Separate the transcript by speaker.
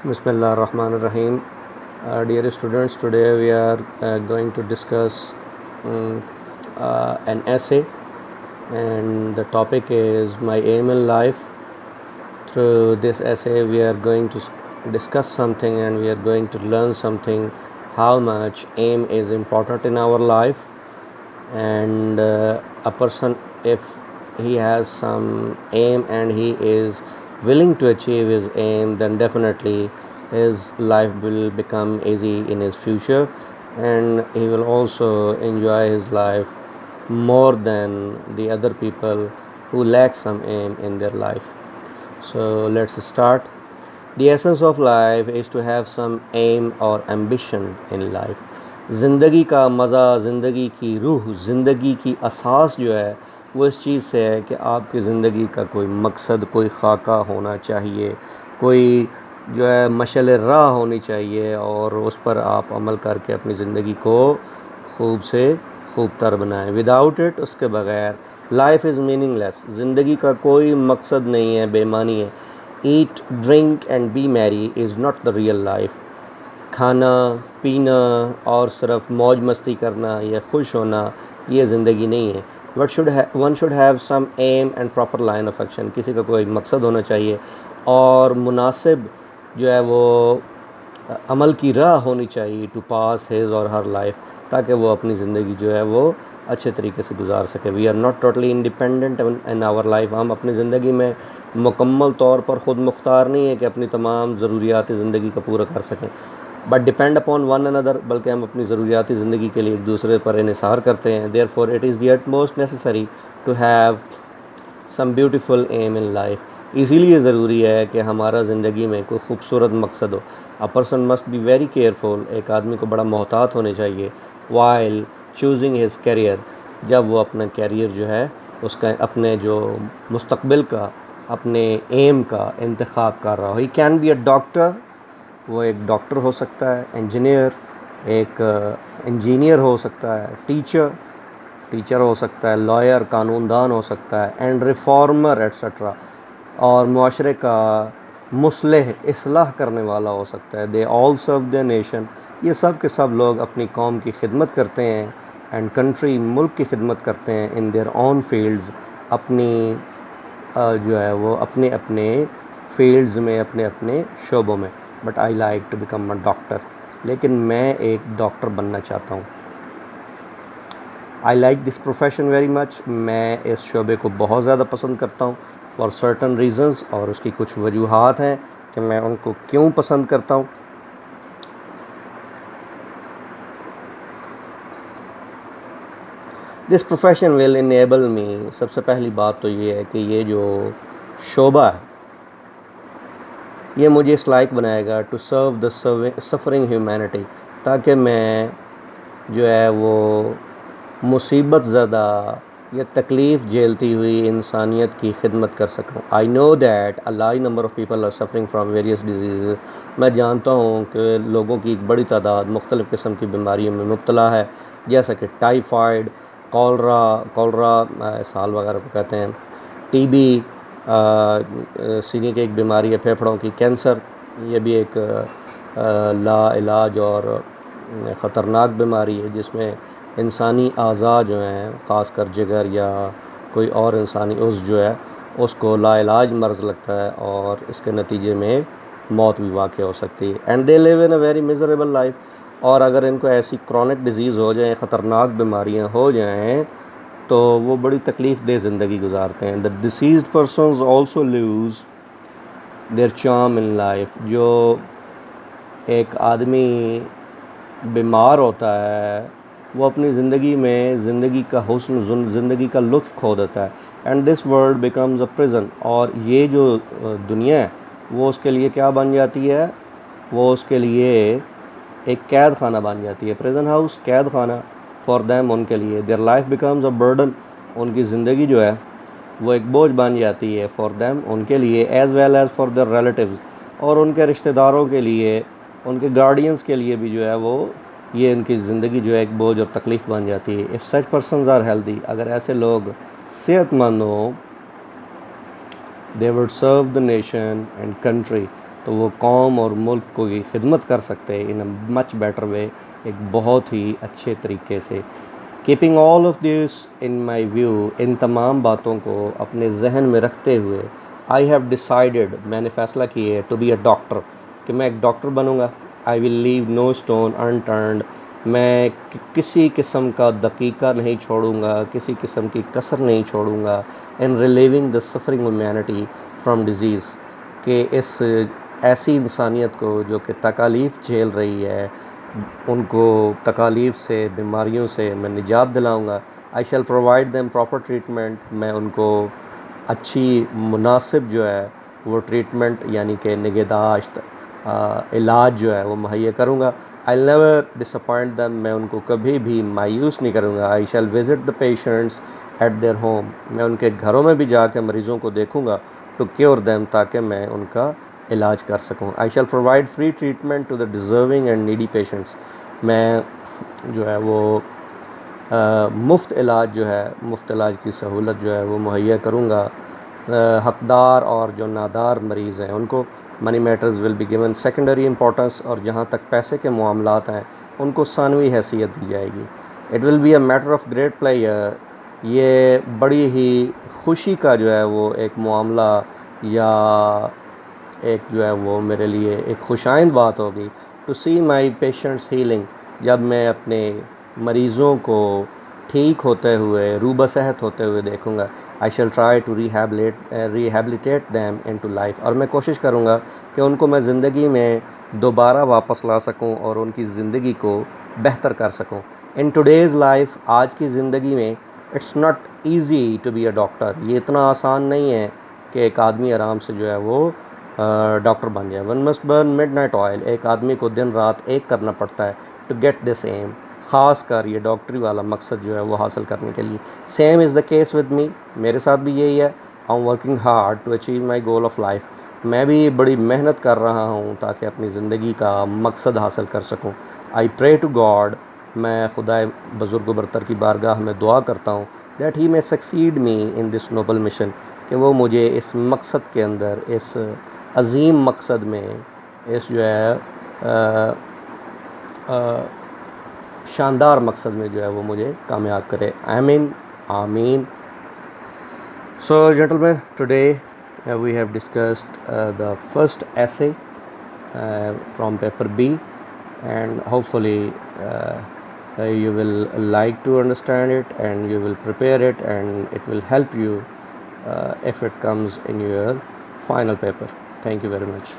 Speaker 1: Bismillah ar-Rahman ar-Rahim. Dear students, today we are going to discuss um, an essay, and the topic is my aim in life. Through this essay, we are going to discuss something and we are going to learn something, how much aim is important in our life, and a person, if he has some aim and he is willing to achieve his aim, then definitely his life will become easy in his future, and he will also enjoy his life more than the other people who lack some aim in their life. So let's start. The essence of life is to have some aim or ambition in life. ज़िंदगी का मज़ा, ज़िंदगी की रूह, ज़िंदगी की असास जो है वो इस चीज़ से है कि आपकी ज़िंदगी का कोई मकसद, कोई खाका होना चाहिए, कोई जो है मशअल राह होनी चाहिए, और उस पर आप अमल करके अपनी ज़िंदगी को खूब से खूब तर बनाएं. विदाउट इट, उसके बग़ैर लाइफ इज़ मीनिंगलेस. ज़िंदगी का कोई मकसद नहीं है, बेमानी है. Eat, drink and be merry is not the real life. खाना पीना और सिर्फ मौज मस्ती करना या खुश होना ये ज़िंदगी नहीं है. One should have some aim and proper line of action. किसी का कोई मकसद होना चाहिए और मुनासिब जो है वो अमल की राह होनी चाहिए टू पास हिज और हर लाइफ, ताकि वो अपनी ज़िंदगी जो है वो अच्छे तरीके से गुजार सके. We are not totally independent in our life. हम अपनी ज़िंदगी में मुकम्मल तौर पर ख़ुद मुख्तार नहीं है कि अपनी तमाम ज़रूरियात ज़िंदगी का पूरा कर सकें, but depend upon one another. बल्कि हम अपनी ज़रूरियात ज़िंदगी के लिए एक दूसरे पर इन्हिसार करते हैं. Therefore it is the utmost necessary to have some beautiful aim in life. इसीलिए ज़रूरी है कि हमारा ज़िंदगी में कोई खूबसूरत मकसद हो. A person must be very careful. एक आदमी को बड़ा मोहतात होने चाहिए वाइल चूजिंग हिज करियर. जब वो अपना कैरियर जो है उसका, अपने जो मुस्तकबिल का, अपने एम का इंतखाब कर रहा हो. He can be a doctor. वो एक डॉक्टर हो सकता है, इंजीनियर, एक इंजीनियर हो सकता है, टीचर हो सकता है, लॉयर, कानूनदान हो सकता है, एंड रिफॉर्मर एट्सट्रा. और मुआशरे का मुस्लिह, इस्लाह करने वाला हो सकता है. They all serve the nation. ये सब के सब लोग अपनी कौम की खिदमत करते हैं, एंड कंट्री, मुल्क की खिदमत करते हैं इन देयर ओन फील्ड्स. अपनी जो है वो अपने अपने फील्ड्स में, अपने अपने शोबों में. But I like to become a doctor. लेकिन मैं एक डॉक्टर बनना चाहता हूँ. I like this profession very much. मैं इस शोबे को बहुत ज़्यादा पसंद करता हूँ फॉर सर्टन रीज़न्स, और उसकी कुछ वजूहात हैं कि मैं उनको क्यों पसंद करता हूँ. दिस प्रोफेशन विल इनेबल मी. सबसे पहली बात तो ये है कि ये जो शोबा है ये मुझे इस लायक बनाएगा to serve the suffering humanity, ताकि मैं जो है वो मुसीबत ज़दा या तकलीफ़ झेलती हुई इंसानियत की खिदमत कर सकूं. I know that a large number of people are suffering from various diseases. मैं जानता हूँ कि लोगों की एक बड़ी तादाद मुख्तलिफ़ किस्म की बीमारियों में मुब्तला है, जैसा कि टाइफाइड, कॉलरा साल वगैरह को कहते हैं, टीबी, सीने की एक बीमारी है, फेफड़ों की, कैंसर, ये भी एक ला इलाज और ख़तरनाक बीमारी है जिसमें इंसानी अज़ा जो हैं, ख़ासकर जिगर या कोई और इंसानी उज़्व जो है उसको लाइलाज मर्ज़ लगता है, और इसके नतीजे में मौत भी वाक़ हो सकती है. And they live in a very miserable life. और अगर इनको ऐसी क्रॉनिक डिज़ीज़ हो जाएँ, ख़तरनाक बीमारियाँ हो जाएँ, तो वो बड़ी तकलीफ़ दे ज़िंदगी गुजारते हैं. The diseased persons also lose their charm in life. जो एक आदमी बीमार होता है वो अपनी ज़िंदगी में ज़िंदगी का हुस्न, ज़िंदगी का लुत्फ़ खो देता है. And this world becomes a prison. और ये जो दुनिया है वो उसके लिए क्या बन जाती है? वो उसके लिए एक कैद खाना बन जाती है. प्रिजन हाउस, कैद खाना फॉर देम, उनके लिए. Their life becomes a burden. उनकी ज़िंदगी जो है वो एक बोझ बन जाती है फॉर देम, उनके लिए, as well as for their relatives. और उनके रिश्तेदारों के लिए, उनके गार्डियंस के लिए भी जो है वो ये इनकी ज़िंदगी जो है एक बोझ और तकलीफ़ बन जाती है. If such persons are healthy, अगर ऐसे लोग सेहतमंद हों, they would serve the nation and country. تو وہ قوم اور ملک کو کی خدمت کر سکتے ان اے مچ بیٹر وے، ایک بہت ہی اچھے طریقے سے. Keeping all of this in my view, ان تمام باتوں کو اپنے ذہن میں رکھتے ہوئے آئی ہیو ڈیسائیڈڈ، میں نے فیصلہ کیا ہے، ٹو بی اے ڈاکٹر، کہ میں ایک ڈاکٹر بنوں گا. آئی ول لیو نو اسٹون انٹرنڈ، میں کسی قسم کا دقیقہ نہیں چھوڑوں گا، کسی قسم کی کسر نہیں چھوڑوں گا in relieving the suffering humanity from disease, کہ اس ایسی انسانیت کو جو کہ تکالیف جھیل رہی ہے، ان کو تکالیف سے، بیماریوں سے میں نجات دلاؤں گا. I shall provide them proper treatment, میں ان کو اچھی مناسب جو ہے وہ ٹریٹمنٹ یعنی کہ نگہداشت، علاج جو ہے وہ مہیا کروں گا. I never disappoint them, میں ان کو کبھی بھی مایوس نہیں کروں گا. I shall visit the patients at their home, میں ان کے گھروں میں بھی جا کے مریضوں کو دیکھوں گا، ٹو کیور دیم، تاکہ میں ان کا علاج کر سکوں. I shall provide free treatment to the deserving and needy patients, میں جو ہے وہ مفت علاج جو ہے، مفت علاج کی سہولت جو ہے وہ مہیا کروں گا. حقدار اور جو نادار مریض ہیں ان کو money matters will be given secondary importance, اور جہاں تک پیسے کے معاملات ہیں ان کو ثانوی حیثیت دی جائے گی. It will be a matter of great pleasure, یہ بڑی ہی خوشی کا جو ہے وہ ایک معاملہ یا ایک جو ہے وہ میرے لیے ایک خوشائند بات ہوگی، to see my patients healing, جب میں اپنے مریضوں کو ٹھیک ہوتے ہوئے، روبہ صحت ہوتے ہوئے دیکھوں گا. I shall try to rehabilitate them into life, اور میں کوشش کروں گا کہ ان کو میں زندگی میں دوبارہ واپس لا سکوں اور ان کی زندگی کو بہتر کر سکوں. ان ٹوڈیز لائف، آج کی زندگی میں، it's not easy to be a doctor, یہ اتنا آسان نہیں ہے کہ ایک آدمی آرام سے جو ہے وہ ڈاکٹر بن جائے. One must burn midnight oil, ایک آدمی کو دن رات ایک کرنا پڑتا ہے ٹو گیٹ دس ایم، خاص کر یہ ڈاکٹری والا مقصد جو ہے وہ حاصل کرنے کے لیے. Same is the case with me, میرے ساتھ بھی یہی ہے. I am working hard to achieve my goal of life, میں بھی بڑی محنت کر رہا ہوں تاکہ اپنی زندگی کا مقصد حاصل کر سکوں. آئی پرے ٹو گاڈ، میں خدا بزرگ و برتر کی بارگاہ میں دعا کرتا ہوں، دیٹ ہی میں سکسیڈ می ان دس نوبل مشن، کہ وہ مجھے اس مقصد کے اندر، اس عظیم مقصد میں، اس جو ہے شاندار مقصد میں جو ہے وہ مجھے کامیاب کرے. آمین آمین. So gentlemen, today we have discussed the first essay from paper B, and hopefully you will like to understand it and you will prepare it, and it will help you if it comes in your final paper. Thank you very much.